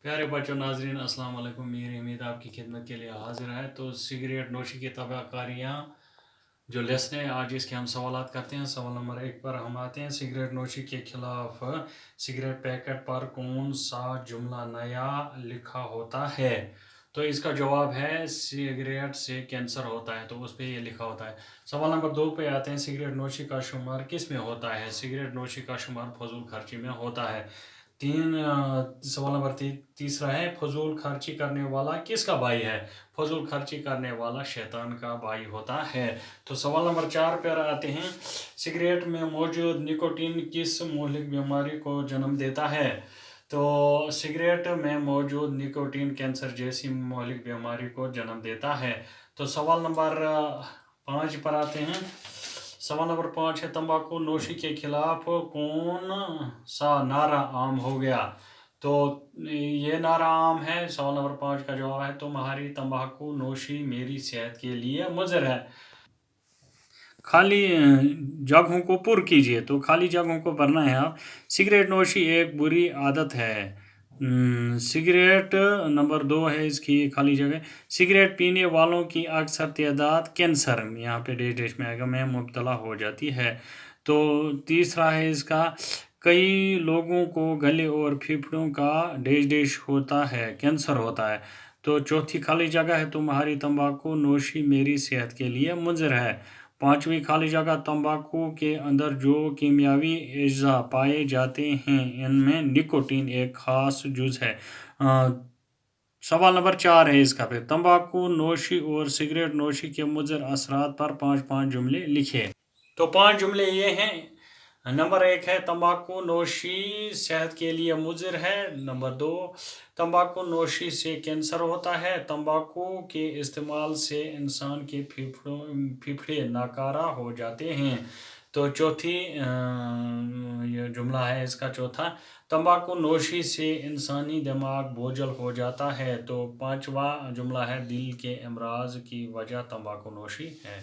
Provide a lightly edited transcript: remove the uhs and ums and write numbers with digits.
प्यारे बच्चों नाजरीन अस्सलाम वालेकुम। मेरी उम्मीद आपकी खिदमत के लिए हाजिर है। तो सिगरेट नोशी की तबाहकारियाँ जो लेसन है, आज इसके हम सवालात करते हैं। सवाल नंबर 1 पर हम आते हैं। सिगरेट नोशी के खिलाफ सिगरेट पैकेट पर कौन सा जुमला नया लिखा होता है? तो इसका जवाब है सिगरेट से कैंसर होता है, तो उस पर ये लिखा होता है। सवाल नंबर 2 पे आते हैं। सिगरेट नोशी का शुमार किस में होता है? सिगरेट नोशी का शुमार फजूल खर्ची में होता है। सवाल नंबर तीसरा है, फजूल खर्ची करने वाला किसका भाई है? फजूल खर्ची करने वाला शैतान का भाई होता है। तो सवाल नंबर 4 पर आते हैं। सिगरेट में मौजूद निकोटीन किस मौलिक बीमारी को जन्म देता है? तो सिगरेट में मौजूद निकोटीन कैंसर जैसी मौलिक बीमारी को जन्म देता है। तो सवाल नंबर 5 पर आते हैं। सवाल नंबर 5 है, तंबाकू नोशी के खिलाफ कौन सा नारा आम हो गया? तो ये नारा आम है। सवाल नंबर 5 का जवाब है, तुम्हारी तंबाकू नोशी मेरी सेहत के लिए मुज़र है। खाली जगहों को पुर कीजिए। तो खाली जगहों को भरना है आप। सिगरेट नोशी एक बुरी आदत है। सिगरेट नंबर 2 है इसकी खाली जगह। सिगरेट पीने वालों की अक्सर तादाद कैंसर, यहाँ पे डेश में आएगा, में मुब्तला हो जाती है। तो तीसरा है इसका, कई लोगों को गले और फेफड़ों का डेश होता है, कैंसर होता है। तो चौथी खाली जगह है, तुम्हारी तंबाकू नोशी मेरी सेहत के लिए मुज़र है। पांचवी खाली जगह, तंबाकू के अंदर जो कीमियावी अज्जा पाए जाते हैं इनमें निकोटीन एक खास जुज़ है। सवाल नंबर 4 है इसका, फिर तंबाकू नोशी और सिगरेट नोशी के मुज़र असरात पर 5 जुमले लिखे। तो 5 जुमले ये हैं। नंबर 1 है, तंबाकू नोशी सेहत के लिए मुज़र है। नंबर 2, तंबाकू नोशी से कैंसर होता है। तंबाकू के इस्तेमाल से इंसान के फेफड़े नाकारा हो जाते हैं। तो चौथी ये जुमला है इसका चौथा, तंबाकू नोशी से इंसानी दिमाग बोझल हो जाता है। तो 5वां जुमला है, दिल के अमराज की वजह तंबाकू नोशी है।